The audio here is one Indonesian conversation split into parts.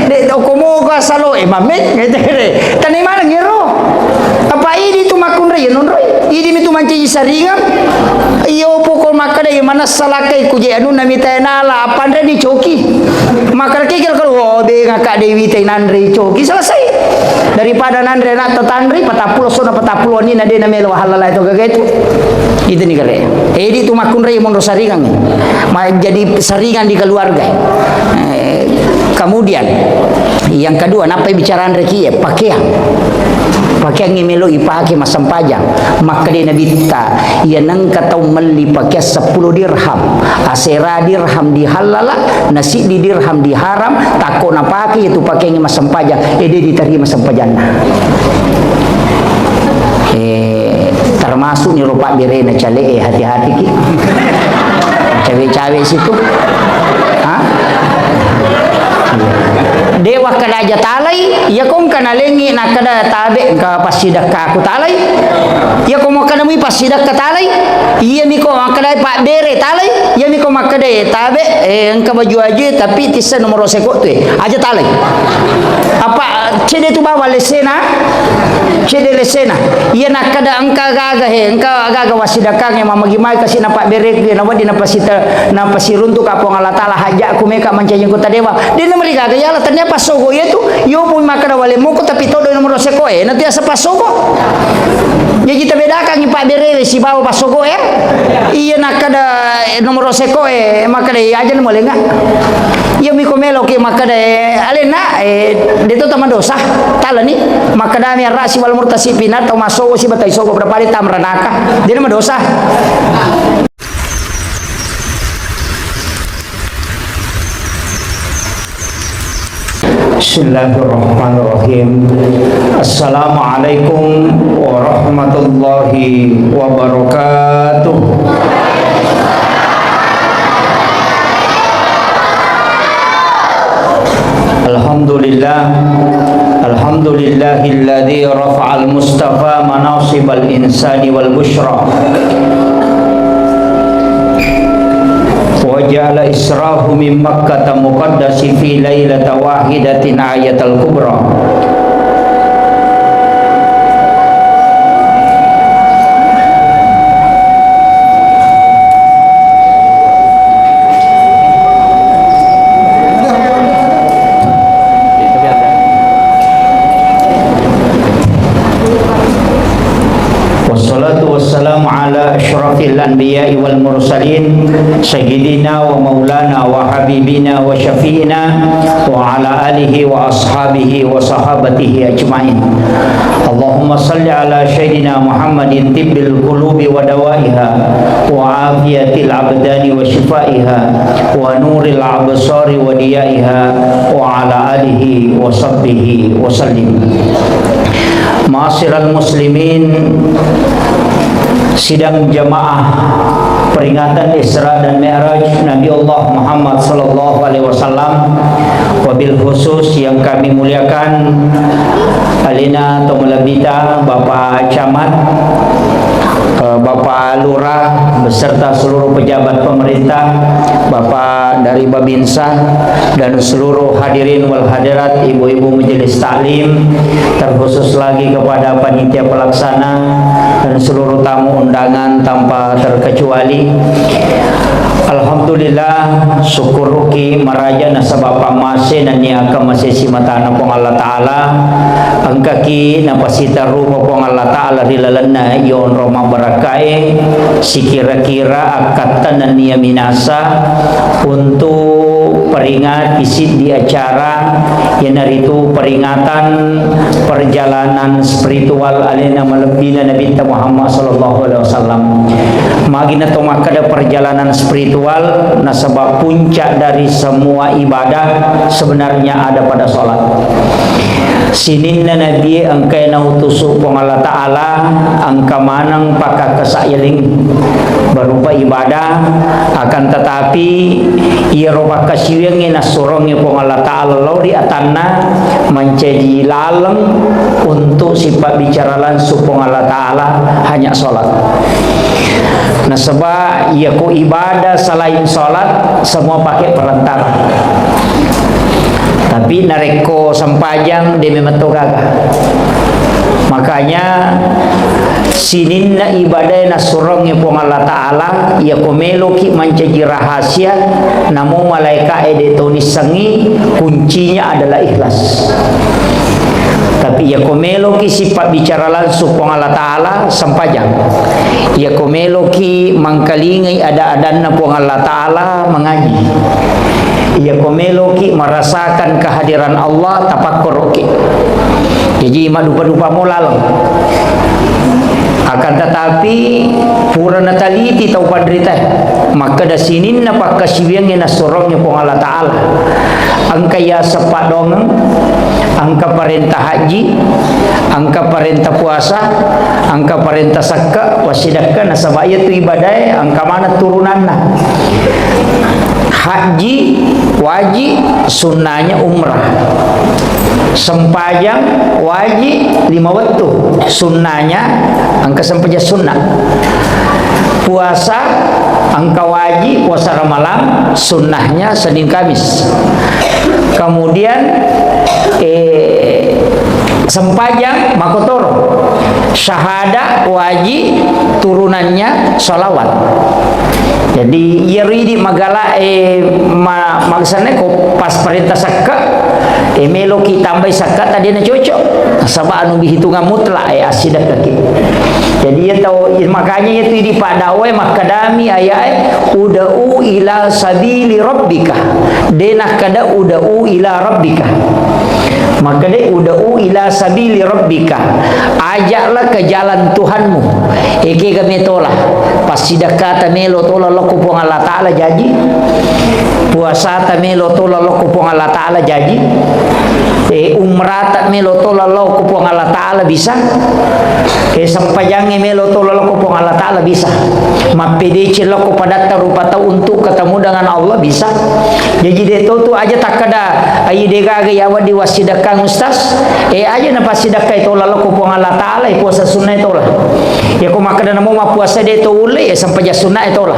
de komo ka salo mamit gitu de tani mana ngiro apa ini tu makun re non roy ini mi tu manci saringan iyo pokol makade mana salakai kuje anu namita nala apa andre di coki makar kikil kalau de ngakak dewi teh nandri coki selesai daripada nandre nak tetandri patapulo sona patapulo ni nade namelo halala itu gaget itu nih kare di tu makun re mon saringan jadi saringan di keluarga. Kemudian yang kedua, napa bicaraan reki ya pakaian yang melo ipake masam pajang maka dia nabi ta ia nang kata meli pakai 10 dirham asera dirham dihalala nasi di dirham diharam takon apa ke itu pakai masam pajang dia diterima masam pajang termasuk ni rupa birena cale hati-hati ki cewek-cewek situ dewa kada aja talai ya kom kana lengi nak kada tabe ka pasidak ka aku talai ya kom kana mi pasidak ka talai iya mi ko kada pak bere talai ya mi ko makada tabe engka baju aja tapi tisa nomor seko tu aja talai apa cede tu bawa lesena cede lesena iya nak kada engka gaga engka gaga wasidaka nge mama gimai kasi na pak bere ke na wadi na pasita na pasiruntuk apa Allah taala haja aku meka mancanya kota dewa dia nomor gaga ya la tanya pasogo itu yo pun makada wale moko tapi todo nomor seko nanti asa pasogo ya kita bedakan ni pak bere si bawa pasogo iya nakada nomor seko makada aja ni boleh enggak ya mi komelo ke makada alena deto tama dosa tala ni makada mi rasi wal murtasipina atau masogo si batai sogo berapa di tamranaka dia nama dosa. Bismillahirrahmanirrahim. Assalamualaikum warahmatullahi wabarakatuh. Alhamdulillahilladzi rafa'al mustafa manasibal insani wal bushra waja'ala israhu min makkah muqaddasi fi lailata wahidatin ayatal kubra wassalamu ala asyrafil anbiya'i wal mursalin sayyidina wa maulana wa habibina wa syafi'ina wa ala alihi wa ashabihi wa sahabatihi ajma'in. Allahumma salli ala sayyidina Muhammadin tibbil qulubi wa dawaiha wa afiyatil abdani wa shifaiha wa nuril absari wa diyaiha wa ala alihi wa sahbihi wa sallim. Ma'asyiral muslimin, sidang jamaah peringatan Isra dan Mi'raj Nabi Allah Muhammad sallallahu alaihi wasallam, wabil khusus yang kami muliakan Alina Tomulabita, Bapak Camat, Bapak Lurah beserta seluruh pejabat pemerintah, Bapak dari Babinsa dan seluruh hadirin wal hadirat, ibu-ibu majelis taklim, terkhusus lagi kepada panitia pelaksana dan seluruh tamu undangan tanpa terkecuali. Alhamdulillah, syukur ruki maraja nasabah pamase na niya kamase si mata na pong Allah Ta'ala angkaki na pasita rupa pong Allah Ta'ala rilalan na yon roma barakae si kira-kira akatan na niya minasa untuk peringat isid di acara yang itu peringatan perjalanan spiritual alina malebina Nabi Muhammad sallallahu alaihi wasallam. Magina to makada perjalanan spiritual nasabab puncak dari semua ibadah sebenarnya ada pada sholat. Sininna Nabi angkai nautusu pong Allah Ta'ala angka manang paka kesayeling berupa ibadah, akan tetapi ia roba kasiwengi nasurongi pong Allah Ta'ala lauri atanna menjadi laleng untuk sifat bicara langsung pong Allah Ta'ala hanya sholat. Nah sebab ia ku ibadah selain sholat semua pakai perantara. Tapi nareko sampajang dia memang gaga. Makanya sinin na ibadah na surongnya pong Allah Ta'ala ya komelo ki mencaji rahasia namu malaika edetonis sangi kuncinya adalah ikhlas. Tapi ya komelo ki sifat bicara langsung pong Allah Ta'ala sampajang. Ya komelo ki mangkalingai ada adanna pong Allah Ta'ala mengaji. Ya komelo ki merasakan kehadiran Allah tapakkur ki. Jadi mak dupa-dupa molalong. Akan tetapi pura nataliti tau padrita maka da sinin na pakasibiang na sorongnya pong Allah Ta'ala angka ya sepadong angka perintah haji angka perintah puasa angka perintah sakka wasidakka nasabaya tu ibadah angka mana turunan na haji wajib sunnahnya umrah sempajang wajib 5 waktu sunnahnya angka sempajang sunnah puasa angka wajib puasa Ramadan sunnahnya Senin Kamis kemudian sempajang makotoro syahadah wajib turunannya sholawat. Jadi yeridi magala magsane ko pas perintah sakka melo ki tambah sakka tadi na cocok sabab anu bihitungan mutlak asidah kaki. Jadi ya tahu makanya itu di padawe makadami ayat uda'u ila sabili rabbika denah kada uda'u ila rabbika maka dia uda'u ila sabili rabbika ajaklah ke jalan Tuhanmu eke kami tolah pas sidak kata melo tolah loko pong Allah Ta'ala jaji puasa ta melo tolah loko pong Allah Ta'ala jaji umrah ta melo tolah loko pong Allah Ta'ala bisa sampajangnya melo tolah loko pong Allah Ta'ala bisa mapedece loko padatta rupata untuk ketemu dengan Allah bisa. Jadi dia tu aja tak kada ayi dega ga yawa di wasidakang ustaz aja na pasidakah itu lalu ko pong Allah Ta'ala puasa sunnah itu lah ya ko makada namo puasa dia tu ule sampai ja sunnah itu lah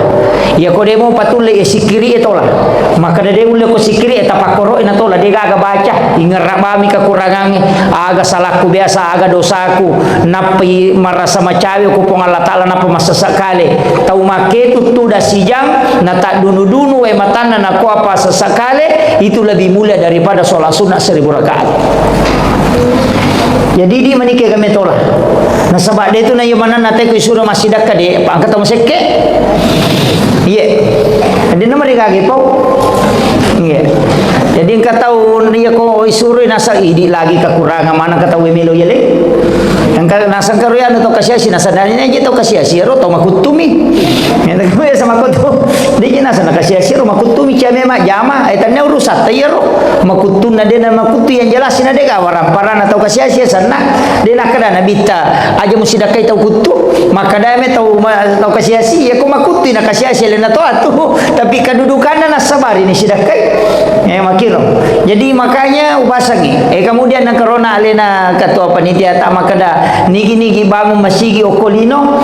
ya ko dia mau patule sikiri itu lah makada dia ule ko sikiri tapakoro ina to lah dia ga baca ingerra bami kekurangan aga salahku biasa aga dosaku napi marasa macawi ko pong Allah Ta'ala napa masa sakale tau make tu dah sijang na tak dunu-dunu matana na ko apa sesekali itu lebih mulia daripada sholat sunnah 1000 rakaat. Jadi di menikah kami tolak. Nah sebab dia tu na yung mana natai ko isura masidak ka di pangkat mo sekke. Iya. Jadi nama dia kaki po. Iya. Jadi engkau tahu dia ko isura nasa idi lagi kekurangan mana kata we melo yele. Engkau nasa karuya no to kasiasi nasa dani na jito kasiasi ro to makutumi. Yang ko sama ko to. Dia nasa nakasiasi ro makutumi cha mema jama etannya urusat tayro makutun na dia makutu yang jelas na dia warang parana atau kasiasi sana dia nak kada nabita aja musidakai tau kutu maka dame tau kasiasi ya ko makutu na kasiasi lena to atu tapi kedudukannya na sabar ini sidakai makiro. Jadi makanya upasangi kemudian na corona alena ketua panitia tak makada nigi bangun masigi okolino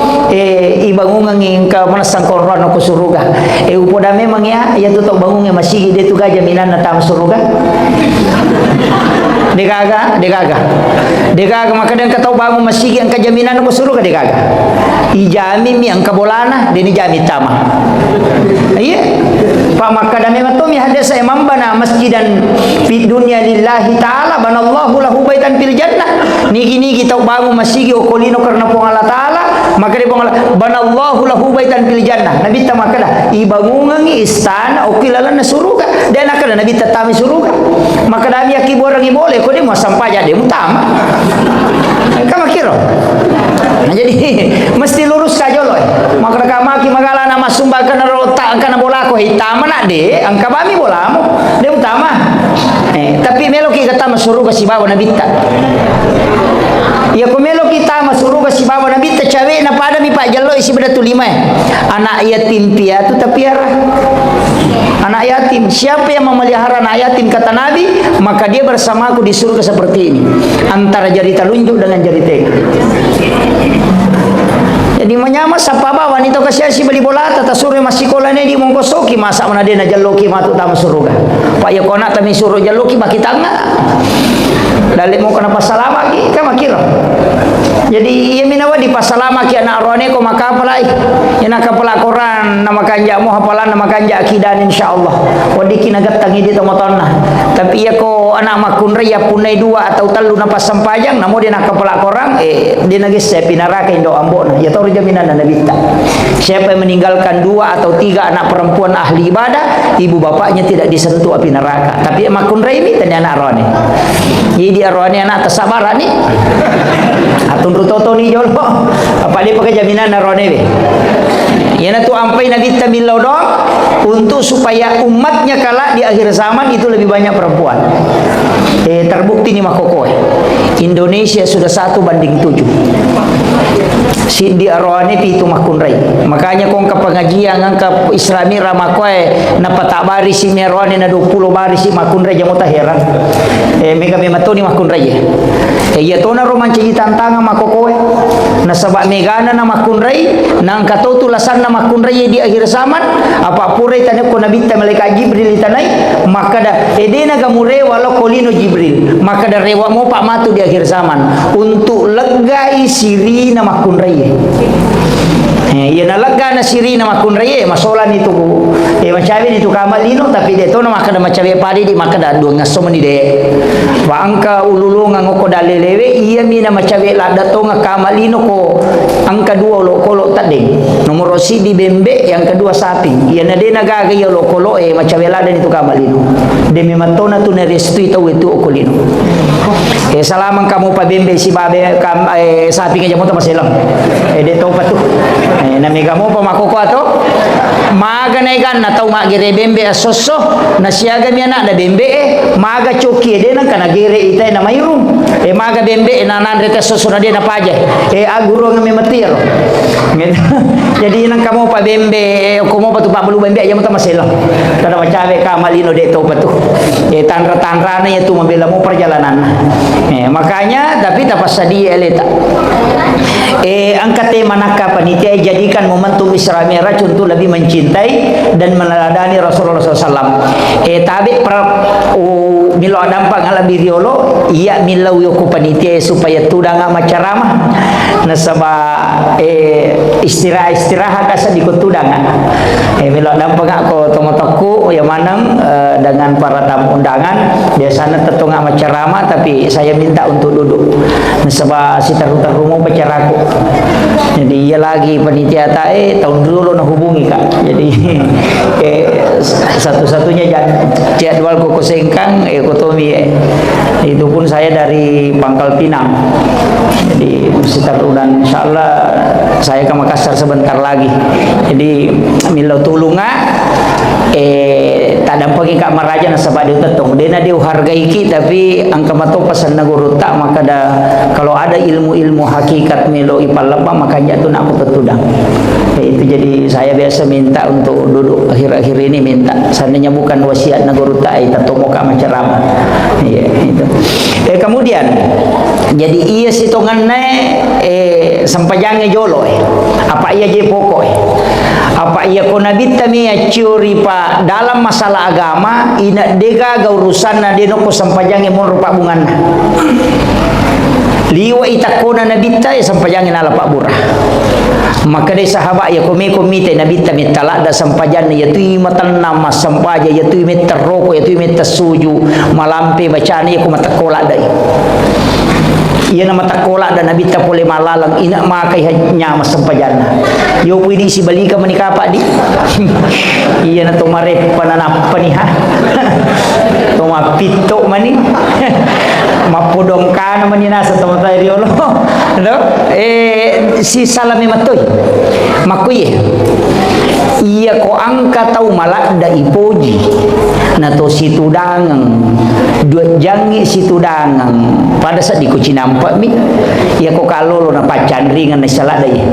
ibangungan ingka manasang korona ko suruga upoda memang ya tu tok bangunnya masigi dia tu gaja minan na tam suruga Dekaga maka dan katau bangun masigi ang kajaminan ko suruga dekaga ijami mi ang kabolana dini jami tama iya pa maka dan memang to mi hadasa imam bana masjidan fi dunya lillahi ta'ala banallahu lahu baitan fil jannah nigi tau bangun masigi okolino karena pong Allah Ta'ala maka dia pong Allah banallahu lahu baitan fil jannah nabi ta maka dah ibangungan istana okilalan na suruga dan akada nabi tatami suruga maka dami aki borang ibole ko dia mau sampai jadi utama kamu kira nah jadi mesti lurus saja loh maka kamaki magala nama sumbang kana rota kana bola ko hitam nak de angka bami bolamu dia utama tapi melo ki kata masuruga si bawa nabi ta ya kumelo kita masuruga si bawa nabi ta cawe na pada mi pak jallo isi beda tu 5 anak yatim piatu tapiara anak yatim siapa yang memelihara anak yatim kata nabi maka dia bersamaku di surga seperti ini antara jari telunjuk dengan jari tengah Jadi menyama sapa ba wanita kasya si bali bola tata suri masih kola ne di mongkosoki masa mana dia na jaloki matu tama suruga. Pak ya kona tami suruh jaloki makitanga. Dali mo kana pasalama ki ka makiro. Jadi iya minawa di pasalama ki anak rohani ko makapalai. Ina kapala Quran nama kanja mo hafalan nama kanja akidan insyaallah. Wadi kinagat tangi di tomotonna. Tapi iya ko anak makunre ya punai dua atau telu na pasampajang namo dia nak kapala Quran dia nagis saya pinaraka indo ambon. Ya tahu jaminan nabita. Siapa yang meninggalkan 2 atau 3 anak perempuan ahli ibadah, ibu bapaknya tidak disentuh api neraka. Tapi makunre ini tanya anak rohani. Jadi rohani anak tersabaran ni. Atun rutoto ni jolo. Apa dia pakai jaminan rohani be? Yana tu ampai Nabi Tabilau dong untuk supaya umatnya kala di akhir zaman itu lebih banyak perempuan. Terbukti ni makokoy. Indonesia sudah 1:7. Si di arwani pi itu makunrai. Makanya kong ka pengajian ngangka Islami ramakoy na patabari si merwani na 20 bari si makunrai jamu taheran. Mega mematoni makunrai. Ya to na roman ci tantangan makokoy. Na sabak megana na makunrai nang kato tulasan na makunrai di akhir zaman apa purai tanya ko nabi ta malaikat Jibril tanai maka da edena gamure walau kolino Jibril maka da rewa mo pak matu di akhir zaman untuk legai siri na makunrai. Ia na lega na siri na makunrai masolan itu macam itu kamalino tapi dia to na maka da macam padi di maka da dua ngasom ni de wa angka ululu ngoko dalelewe ia mina macam la dato ngakamalino ko angka 2 lo kolo tading nomor si di bembe yang kedua sapi ia na de nagaga ya lo kolo macam la dan itu kamalino de mematona tu na restu itu okolino salamang kamu pa bembe si babe sapi ka jamo ta maselam de to patu na mega mo pa makoko ato maga naigan na tau magire bembe asoso na siaga mi anak da bembe maga coki de na kana gere itai na mayrum maga bembe na nan reta soso na de na paja aguro ngame matiro jadi nang kamu pa bembe ko mo patu pa bulu bembe aja mo ta maselo kada macawe ka malino de to patu tanra-tanra na itu membela mo perjalanan makanya tapi tapasadi eleta angkat manakah panitia jadikan momentum Isra Mi'raj untuk lebih mencintai dan meneladani Rasulullah SAW. Tabi milo dampak ngala biriolo iya milau yoko panitia supaya tudang macaramah nasaba istirahat asa di tudang milo dampak ko tomotoku ya manang dengan para tamu undangan biasanya tetunga macaramah tapi saya minta untuk duduk nasaba si taru-taru mau bacaraku. Jadi ia lagi panitia tahun dulu nak hubungi kak. Jadi satu-satunya jadwal koko sengkang ekotomi itu pun saya dari Pangkal Pinang. Jadi sekitar bulan insyaallah saya ke Makassar sebentar lagi. Jadi milau tulunga tak dampaki kak maraja nasabah dia tetong dia na dia hargai ki tapi angka mato pasan naguru tak maka dah kalau ada ilmu-ilmu hakikat melo ipalapa makanya tu nak aku tetudang itu jadi saya biasa minta untuk duduk akhir-akhir ini minta seandainya bukan wasiat naguru tak tatomo kak macaramah itu kemudian jadi iya sitongan sampajangnya jolo apa iya je pokok apa iya ko nabi tami curi pa dalam masalah agama ina dega urusan na deno ko sampajangnya mon rupa bungan liwa itakona nabi ta sampajangnya ala pak burah maka dai sahabat ya komite nabi ta mitala da sampajan ya tu matan nama sampaja ya tu meteroko ya tu metasuju malampe bacaan ya ko matakola dai iya nama takola dan nabi ta pole malalang ina makai hanya masampajana yo pwede si balika manikapa di iya na tumare pananap paniha tuma pito mani mapudong ka naman ina sa tumatay riolo no si salami matoy makuye iya ko angka tau malak da ipoji na to situ dangang dua jangi situ dangang pada saat di kuci nampak mi iya ko kalolo na pacan ringan na salah dai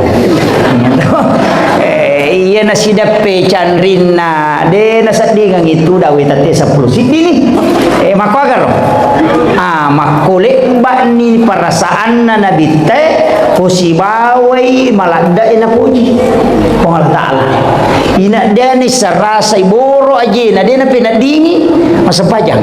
iya na sidape canrin na de na saat dingang itu dawe tate 10 sidi ni mako agar makole mbak ni perasaan na nabite Posibaway malada ina puji kung Allah Ta'ala ina dia ni sarasa iboro aja na dia na pinadingi masapajang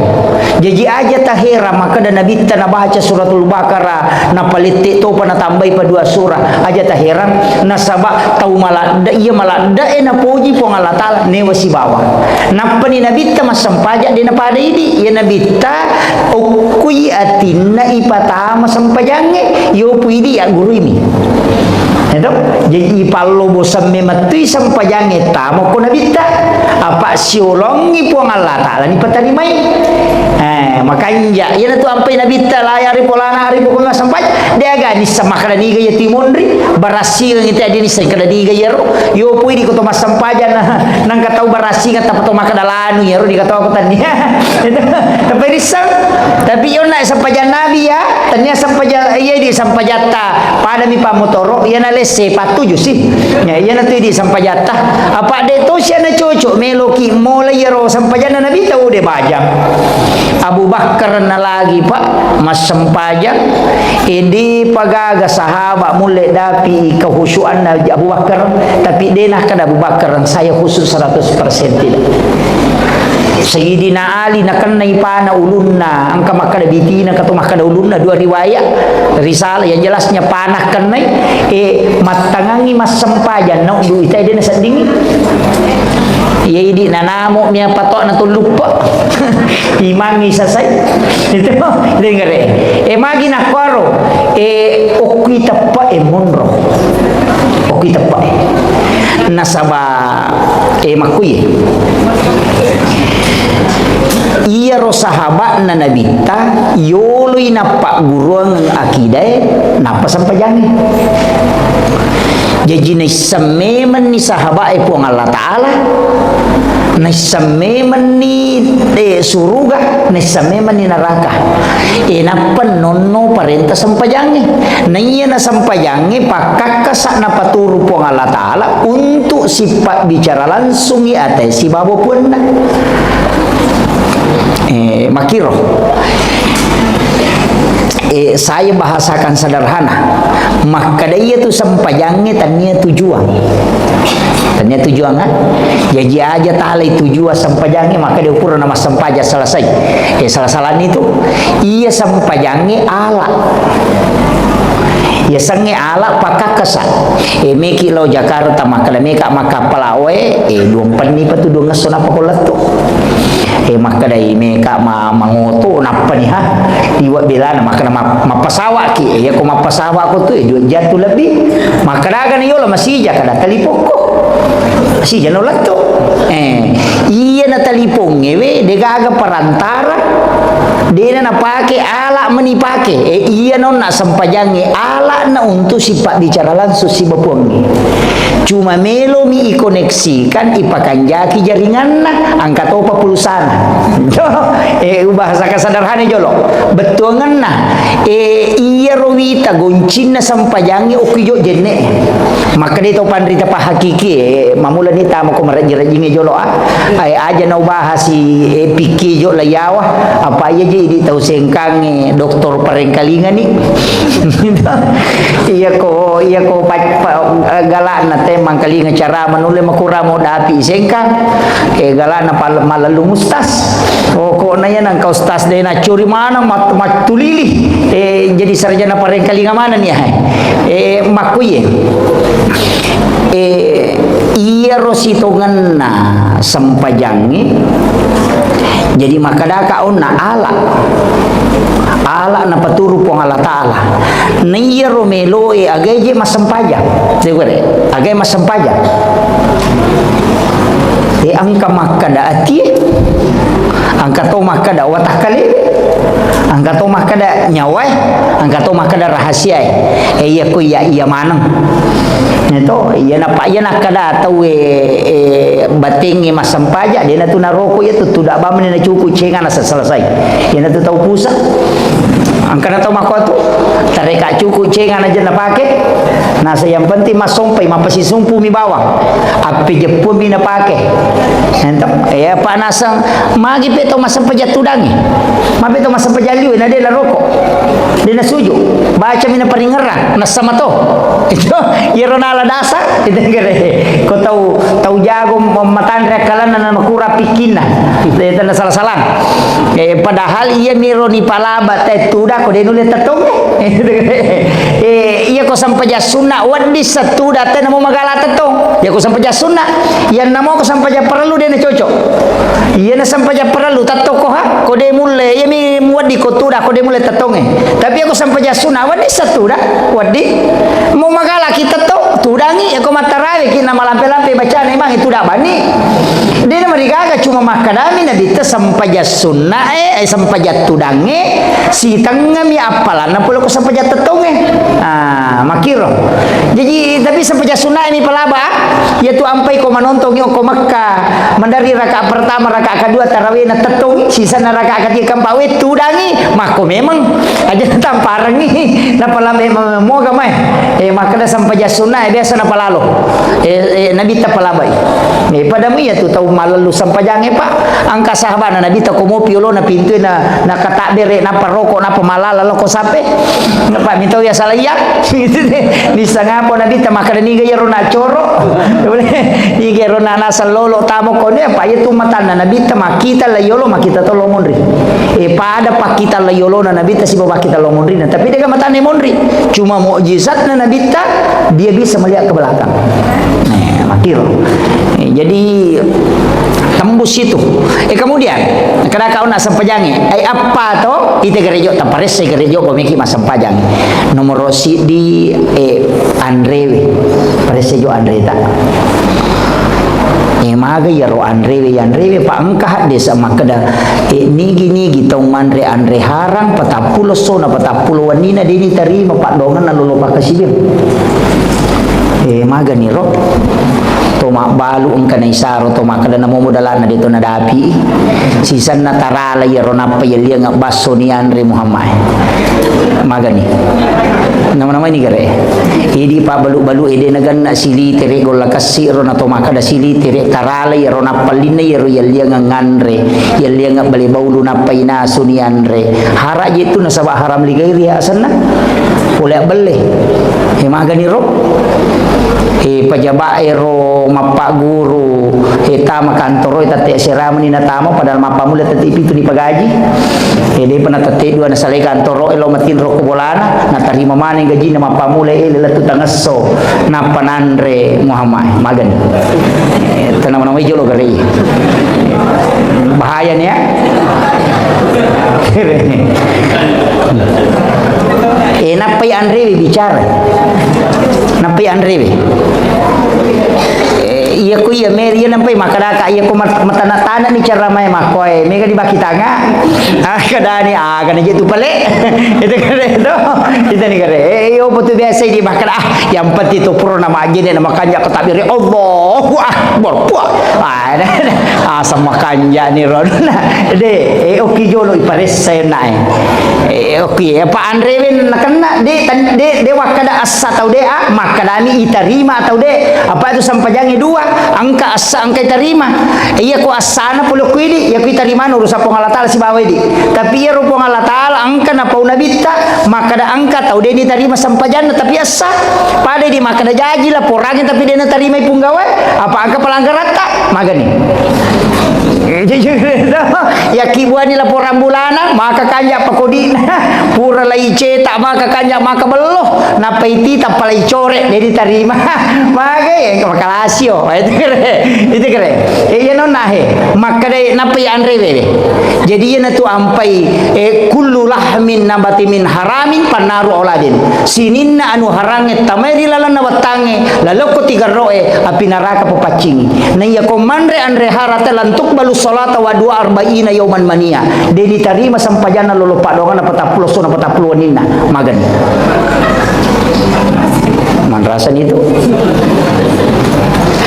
jadi aja tahira maka dan nabi ta na baca suratul Baqarah na paliti to pa na tambay pa dua surah aja tahiran na saba tau malada iya malada ina puji kung Allah Ta'ala ne wasibawa na pa ni nabi ta masampaja din na pada ini ya nabi ta ukui atin na ipatama sampajange yo puidi ya guru ini itu jadi ipalo bosan mematui sampajange tamo ko nabita apa siolongi po Allah Ta'ala ni patalimay makanya yan tu ampai nabita layari polana hari po nga sampaj dia gani sama kada ni gaya timondri barasi ng iti adini sa kada ni gaya ro yo puidi ko to masampajan nang kataw barasi nga tapato makadalano yero di kataw ko tanya tapi risang tapi yon na sampajan nabi ya tanya sampajan iya di sampajata pada mi pamotoro yan na lese patuju sih ya yan na tu di sampajata apa de to siya na cucu meloki mulai yero sampajan na nabi tahu de bajang Abu Bakar na lagi pak mas sampajang ini pagaga sahabat mulai dapi kehusuan na Abu Bakar tapi denah kada Abu Bakar saya khusus 100% tidak Sayyidina Ali na kanay pa na ulun na ang kamakada biti na katumakada ulun na dua riwayat risalah yang jelasnya panah kanay matangangi mas sampajan na udu itay din na sa dingi iya idi nanamo niya patok na tulupa imangi sasay itu dengar magi na kwaro okita pa monro okita pa nasaba makuye iya ro sahabat na nabita yoloy na pak guru ang akiday napa sampajangi jadi naisameman ni sahabat po ang Allah Ta'ala naisameman ni suruga naisameman ni neraka napan nono parenta sampajangi naiya na sampajangi pakakasak na paturo po ang Allah Ta'ala untuk sifat bicara langsung atay si babo pun na makiro saya bahasakan sederhana maka dia tu sampajangnya tanya tujuan kan jadi aja tali tujuan sampajangnya maka dia ukur nama sampaja selesai salah-salah itu iya sampajangnya ala ya sange ala pakakasa meki lo Jakarta maka meka maka palawe duang pani patu duang ngasona pakoleto maka dai meka mangoto napa nih ha diwa belana maka mapasawa ki ya ko mapasawa ko tu jatuh lebih maka daga ni yola masih kada talipoko masih jano lato iya na talipong ewe degaga perantara dia na pake ala menipake iya non na sampajangi ala na untuk sifat bicara langsung si bapuangi cuma melo mi ikoneksikan ipakanjaki jaringan na angkat opa pulsana bahasa kesederhana jolo betuangan na iya rovita goncin na sampajangi okijo jene maka dito pandrita pa hakiki mamula ni tama ko maraji-rajingi jolo aja na bahas si piki jo layawa apa aja jadi tahu sengkang doktor parengkalingan nih iya ko galak na temang kalinga cara manule makura mo dapi sengkang galak na malalu mustas ko na yan ang kaustas de na curi mana matulili jadi sarjana parengkalinga mana nih makuye iya rositongan na sampajangi jadi makadaka onna ala na paturu po Allah Ta'ala niya romelo agay masampaja agay masampaja ang kamakada ati ang katomah kada watak kali ang katomah kada nyawai ang katomah kada rahasia iya ko iya manang itu iya na pa iya na kada tahu batingi masampaja dia na tu naroko ya tu tidak ba na cukup cengan na selesai dia na tu tahu pusat ang kana tahu makoto tareka cukup cengan aja na pakai nah yang penting masompai mapasisumpu mi bawang api jepun mi na pakai ento ya panasang magi peto masampaja tudangi mapeto masampaja liu na dia na rokok dia na suju baca mina paringeran na sama to itu ironala dasar itu gere ko tahu jago matandre kalan na makura pikina itu na salah padahal ia miro ni palaba te tuda ko denule tatong iya ko sampaja sunna wadi satuda te namo magala tatong ya ko sampaja sunna yan namo ko sampaja perlu dene cocok iya na sampaja perlu tatoko ha ko de mulle ya mi wadi ko tuda ko de mulle tatonge tapi aku sampaja sunna wadi satuda wadi mau magala kita to tudangi ya ko matarawe kina malampe-lampe bacaan emang itu dak bani dia mereka cuma makadami nabi te sampaja sunna sampaja tudange si tengah mi apalan na pulo ko sampaja tatonge makiro jadi tapi sampaja sunna ini pelaba ya tu ampai ko manontong yo ko Makkah mandari rakaat pertama rakaat kedua tarawih na tatong sisa na rakaat ketiga pawe tudangi mako memang aja tamparang ni na palambe mo gamay makada sampaja sunna biasa na palalo nabi ta palabai padamu ya tu tahu malalu sampajange pak angka sahabat nabi ta ko mo piolo na pintu na katakbere na paroko na pamalala lo ko sape na pa minto ya salaya di sangapo nabi ta makada ni gayaro na coro ni gayaro na nasa lolo tamo ko ne pa itu matanda nabi ta makita la yolo makita to lo monri pada pakita la yolo na nabi ta si baba kita lo monri tapi dia matane monri cuma mukjizat na nabi ta dia bisa melihat ke belakang makiro jadi tembus itu kemudian kada kau nak sampajange apa to ite gerejo ta paresse gerejo ko miki mas sampajange nomor rosi di Andrewe paresse jo Andre ta maga yaro Andrewe pa angkah desa makada nigi tong mandre Andre harang patapulo sona patapulo wanina dini tarima pak dongan nalolo pakasibir maga ni ro to mak balu engka na isaro to makada na momodalan na dito na dapi sisan na tarala yaro na payelia nga baso ni Andre Muhammad magani nama-nama ini gare idi pa balu-balu ide nagan na sili tere gola kasiro na to makada sili tere tarala yaro na palina yaro yelia nga ngandre yelia nga bali baulu na paina suni Andre hara jitu na sabah haram ligairi asan na boleh beli magani ro pajabae ro mapa guru tama kantoro tate seramani na tama padahal mapa mula tati itu di pagaji dia pernah tati dua na sale kantoro elo matin ro kubolana na tarima maning gaji na mapa mula latu tangaso na panandre Muhammad magan tanam-nama jolo gari bahaya nih ya napai Andre bicara napai Andre iya ko iya Mary nampai makadaka iya ko matana-tana ni cara may makoy mega di baki tanga kadani kana jetu pale itu kare itu ni kare yo betul biasa di makada yang penting itu pro nama agene nama kanja ketabir Allahu akbar sama kanja ni rodna de oki jolo ipares saya nae oki Pak Andre wen nakana de wakada asa tau de makadani itarima tau de apa itu sampajange dua angka asa angka terima iya ko asana pulo kuidi ya kita terima urusan Allah Taala si bawa di tapi ya rupo Allah Taala angka na pauna bitta maka da angka tau dia terima sampajan tapi asa pada di maka da jaji lah porangin tapi dia terima punggawe apa angka pelanggaran tak magani ya kibuani la porang bulana maka kanya pakodi pura lai cetak maka kanya maka beloh na paiti tapalai core dia diterima maka ya makalasio itu kere iya non nahe maka dai napai Andre bebe jadi ia tu ampai kullu lahmin nabati min haramin panaru oladin sininna anu harange tameri lalana watange laloko tiga roe api neraka pepacingi na iya komandre Andre harate lantuk balu salata wa dua arba'ina yauman mania dia diterima sampajana lolo padongan apa tapuluh sona apa tapuluh nina magan manrasan itu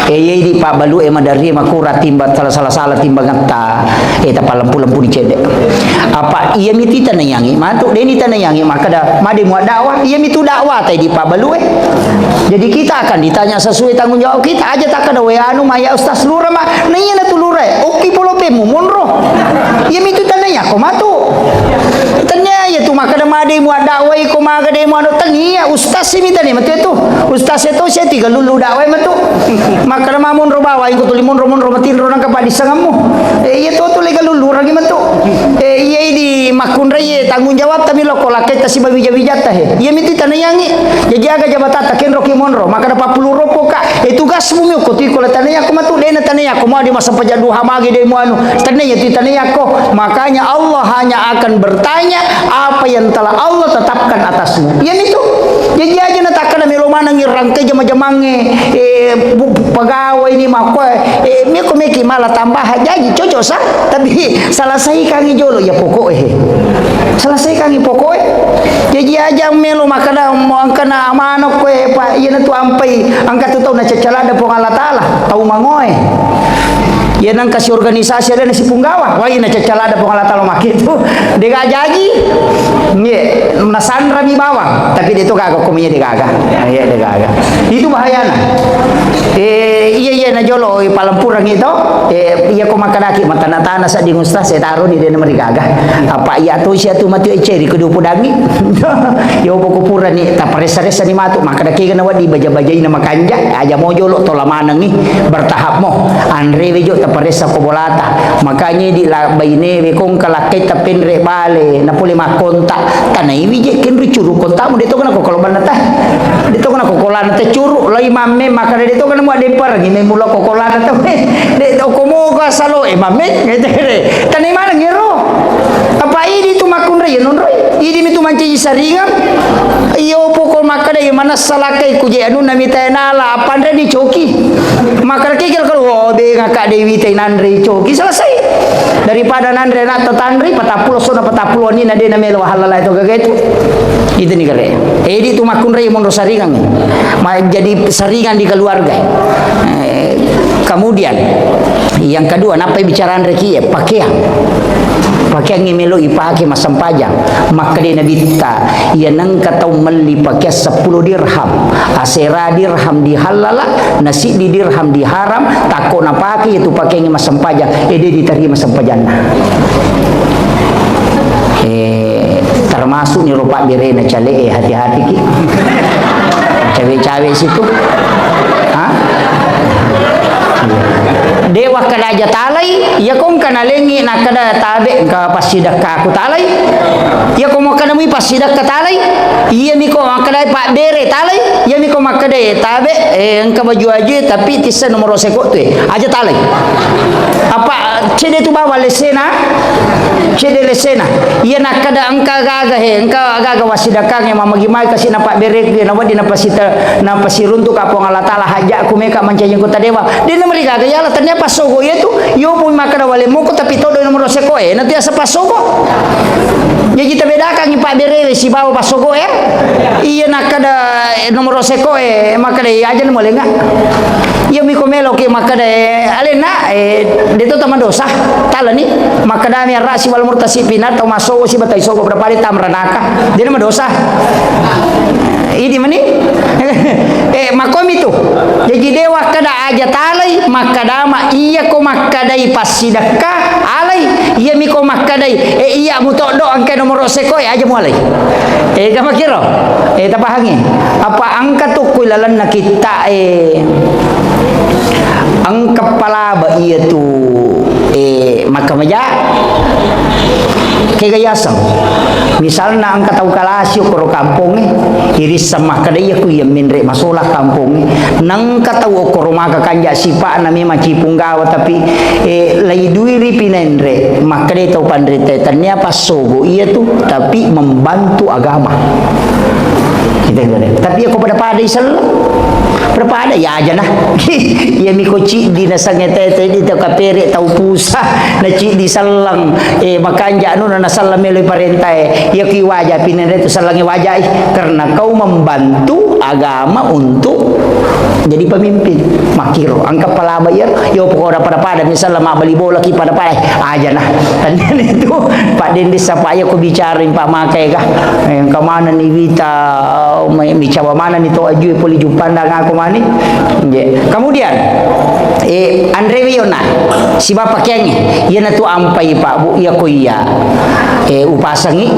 di Pak Balu madari makura timba salah timba ngata ta lampu-lampu ni cedek apa iya miti tanayangi matuk deni tanayangi maka da made mu dakwah iya mitu dakwah tadi Pak Balu jadi kita akan ditanya sesuai tanggung jawab kita aja tak ada anu maya ustaz lura mah nanya na tulure oki polope mu monro iya mitu tanaya ko matu tanya ya tu maka da made mu dakwah ko maga de mo tania ustaz si mitani matu itu ustaz itu saya tiga lulu dakwah matu maka mamun ro bawa ingko tulimun ro matin ro nang kapadi sangamu iya to lega lulu ragi matu iya di makun reye tanggung jawab tami lo kolake ta si babija-bijata he iya miti tanayangi jadi aga jabatata ken ro kimonro maka dapat puluh ropo ka tugas mu ko ti ko tanaya ko matu de na tanaya ko mo di masa pajaduha magi de mo anu tanaya ti tanaya ko makanya Allah hanya akan bertanya apa yang telah Allah tetapkan atasmu. Yan itu. Jadi aja natakan na melo manang irangkay jama-jamange pagawai ni mako meko malah tambah jadi cocok sah tapi selesai kang ijolo ya pokok selesai kang pokok jadi aja melo makana mo angkana amanok ko pa yan tu ampai angkat tu na cacalada po Allah taala tau mangoy ya nang kasih organisasi ada nasi punggawa wah ina cacalada po Allah taala makitu dega jaji nye nasandra mi bawang tapi dia tu kagak kominya dega ya dega itu bahayana iya na jolo palampurang itu iya ko makanaki matana-tana sa ding ustaz saya taruh di dena mereka apa iya tu sia tu mati eceri kudu pudangi yo poko pura ni ta paresa-resa ni matu makadaki kana wadi baja-bajai na makanja aja mo jolo tola manang ni bertahap mo andre wejo ta paresa ko bolata makanya di baine we kong kalakay ta penre bale na puli makonta tanay wije ken ricuru konta mo dito kana ko koloban na ta dito kana ko kolan ta curu lai mamme makana dito kana mo de paragi may mula ko kolan ta de ko mo ka salo mamme ngete tanay mana ngero apa ini tu makun re non re ini mitu manci saringan iyo pokol makada mana salakai kuje anu nami tenala apandre di coki makar kikil kalau de ngaka dewi tenandre coki selesai daripada nandre nak tetandri patapulo sona patapulo ni nade na melo halala itu gagetu itu nih kale edi tu makun re mon saringan jadi saringan di keluarga kemudian yang kedua napa bicaraan reki pakaian pakaian melo ipake masampajang maka dia nabita ia nang katau meli pakai 10 dirham asera dirham dihalala nasi di dirham diharam tako na pake itu pakaian masampajang dia diterima masampajana termasuk ni rupa direna cale hati-hati ki cewek-cewek situ dewa kada aja talai ya kong kana lengi na kada tabe ka pasidak ka aku talai ya kong kana mi pasidak ka talai iya mi ko kada pak bere talai ya mi ko makada tabe engka baju aja tapi tisa nomor seko tu aja talai apa cede tu bawa lesena cede lesena iya na kada engka gaga engka gaga wasidak ka mama gimai kasi na pak bere na wadi na pasita na pasiruntu ka po Allah taala haja aku meka mancanya kota dewa dia na merigaga ya ternyata pasogo itu yo pun makan wale moko tapi todo nomor seko nanti asa pasogo ya kita bedakan ni pak bere si bawa pasogo iya nakada nomor seko makada aja na mole nga iya mi komelo ke makada alena dito tama dosa tala ni makada mi rasi wal murtasi pinat to masogo si batay sogo berapa di tamranaka dia na dosa ini mani makom itu jadi dewa kada aja talai makadama iya ko makadai pasidaka alai iya mi ko makadai iya mutok do angke nomor seko aja mulai kama kiro tapahangi apa angka tu kuilalan na kita ang kepala ba iya tu makamaja kegayasang misalnya angka tau kalasyo koro kampung iris sama kadaya ku yang minre masolah kampung nang katau koro maka kanja sipa nami maci punggawa tapi lai duiri pinendre maka dia tau pandrite ternyata pasogo iya tu tapi membantu agama kita tapi aku pada isal berapa ada ya aja nah ya mikoci di nasangnya tete di tau kapere tau pusa na ci di salang makanja anu na salam melo parentai ya ki wajah pinere tu salangi wajah karena kau membantu agama untuk jadi pemimpin makiro angka pala bayar yo pokok pada misalnya mak beli bola ki pada aja nah dan itu Pak Dendis apa ya aku bicarain Pak Makai kah yang ke mana nih Wita bicara mana nih to aju poli jumpa dengan aku rumah ni. Kemudian Andre Wiona si bapa kenge ia na tu ampai pak bu ia ko ia upasangi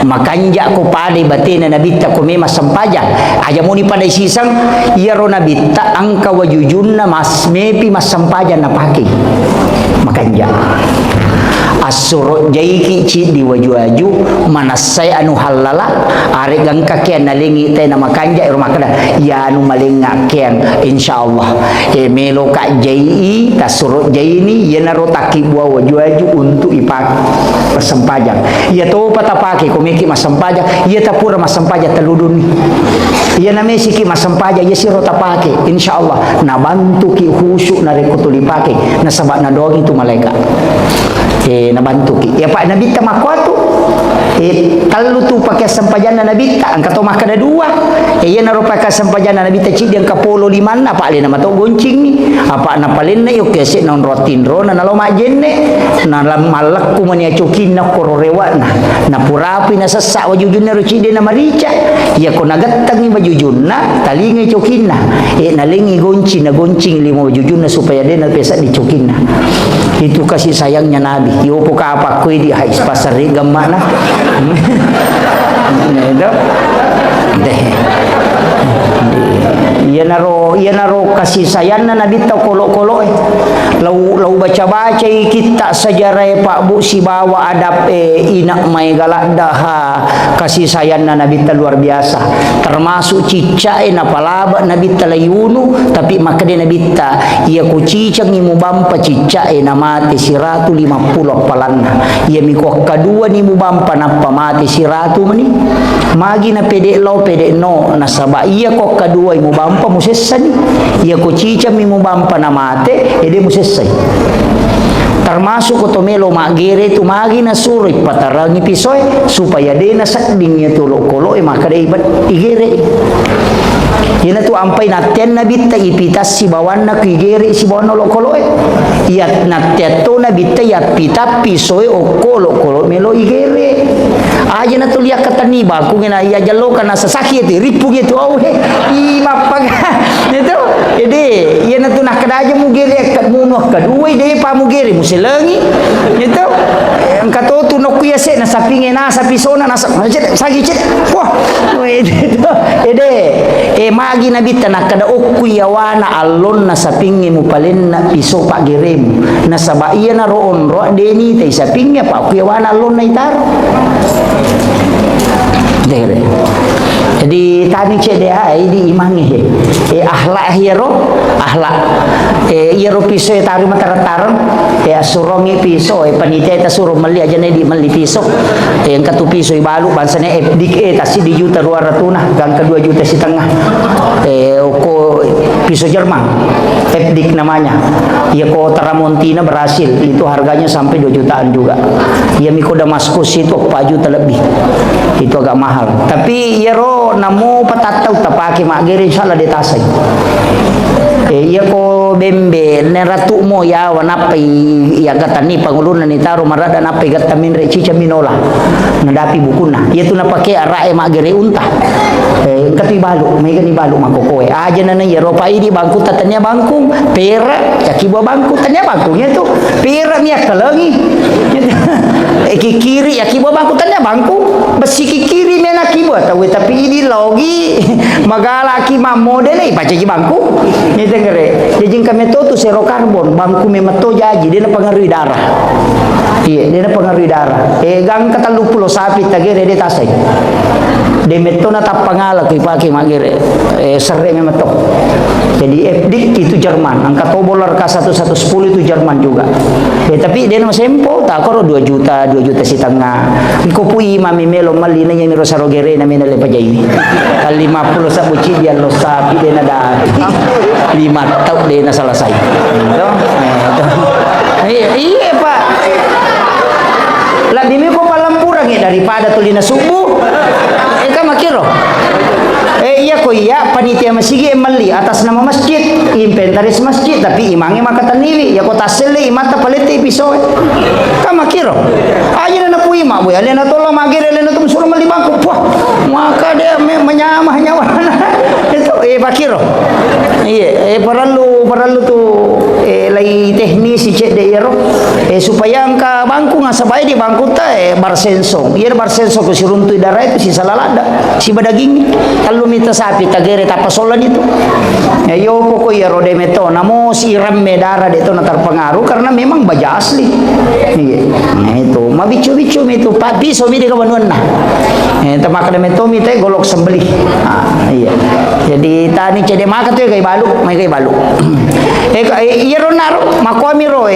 makanja ko pade batina nabita ko mema sampaja aja muni pada sisang ia ro nabita angka wajujunna mas mepi mas sampaja na paki makanja asuro jaiki ci di waju-waju manasai anu halala are gang kakian nalingi teh nama kanja rumah kada ya anu malinga kian insyaallah melo ka jai tasuro jai ni ya naro taki buah waju-waju untuk ipak persempajang ya to patapake komiki masampaja ya tapura masampaja teludun ya name siki masampaja ya siro tapake insyaallah na bantu ki khusyuk na rekutulipake na sabak na dogi tu malaikat nabantu ki ya pak nabi tamakwatu kalau tu pakai sampajana nabi tak angkat tomah kada dua ya naro pakai sampajana nabi tak cik dia angka polo liman apa le nama to goncing ni apa na palen na yo kese non rotin ro na nalo majenne na lam malak ku mania cokin na kororewa na purapi na sesak wajujun na cik dia na marica ya ko nagatang ni wajujun na talingi cokin na nalingi goncing lima wajujun na supaya dia na pesa dicokin na itu kasih sayangnya nabi yo puka apa kue di hais pasar gamma na itu deh ia naro kasih sayang na nabi tau kolok lau baca kita sejarah Pak Bu si bawa adab inak mai galak daha kasih sayang na nabi tau luar biasa termasuk cica na palaba nabi talayunu tapi maka dia nabi ta ia ku cicang imu bampa cica na mati si ratu 50 palanna ia mikuak kedua ni mu bampa napa mati si ratu mani magi na pede lo pede no nasaba ia kok kedua imu bampa musessan ia ko cica mi mu bampa na mate ede musessai termasuk ko tomelo magere tu magi na suri patarangi pisoy supaya de na sakding nya tulo kolo maka de ibat igere ina tu ampai naten nabi ta ipitas si bawan na kigere si bawan lo kolo ia nateto nabi ta ya pita pisoy o kolo melo igere aja na tulia katani ba ku ngena ia jalo kana sasaki ti ripu gitu au he i mapag itu ede ia na tu nak kada aja mugere kat munuh kedua de pa mugere muselengi itu engkato tu nok kuya se na sapinge na sapisona na sagi cit wah ede magi nabi tanak kada okuya wana alon na sapinge mu palen na piso pak gerem na sabaia na roon ro deni te sapinge pak kuya wana alon na itar dere jadi tani cede ai di imangi akhlak hero akhlak hero piso taru matarantaran surongi piso panitia ta suruh meli aja ne di meli piso yang katu piso ibalu bansane dik tasi di juta 200 gang ke 2 juta setengah ko piso Jerman dik namanya ya ko Tramontina berhasil itu harganya sampai 2 jutaan juga ya miko Damaskus itu 4 juta lebih itu agak mahal tapi yero namo patatau tapake magere insyaallah detasay iya ko bembe neratu mo ya wanapai ya gatani pangulunan ni taro marada napai gatamin re cica minola nadapi bukuna iya tu napake arae magere unta kati balu may gani balu makokoe aja na yero pa idi bangku tatanya bangku pera ya kibo bangku tanya bangkunya tu pera miak kalangi kiri ya kibo bangku tanya bangku besi kiri mena kibo tapi ini logi magala ki model baca ji bangku ni tengere jadi kami tu sero karbon bangku memato jaji dia pengaruhi darah iya dia pengaruhi darah gang kata 20 sapi tagere dia tasai de meto na tapangala ki pake magere serre memato jadi FDIK itu Jerman angka tobolar K1110 itu Jerman juga tapi dia nama sempo tak koro 2 juta setengah ikopui mami melo malina yang rosarogere na menale pajai 50 sabuci dia lo sapi dia nada 5 tahun dia na selesai iya pak lah dimi ko palamburang daripada tulina subuh makiro iya ko iya panitia masjid meli atas nama masjid inventaris masjid tapi imangnya maka tanili ya ko tasele imata palete piso makiro aja na pui mak boy alena tolong magire alena tu suruh meli bangku wah maka dia menyamah nyawa itu pakiro. Iya, perlu tu lay teknisi cek de iro. Supaya angka bangku nga sabay di bangku ta barsensong. Iya barsensong ko si runtuy darah itu si salalada, si badaging. Kalau mita sapi tagere tapasolan itu. Yo poko iro de meto namo si ramme darah de itu na terpengaruh karena memang baja asli. Iya. Nah itu mabicu-bicu itu piso mi de kabanuan na. Tamak de meto mi te golok sembelih. Iya. Jadi tani cede maka tu kay baluk, may kay baluk. Iro naro makuami ro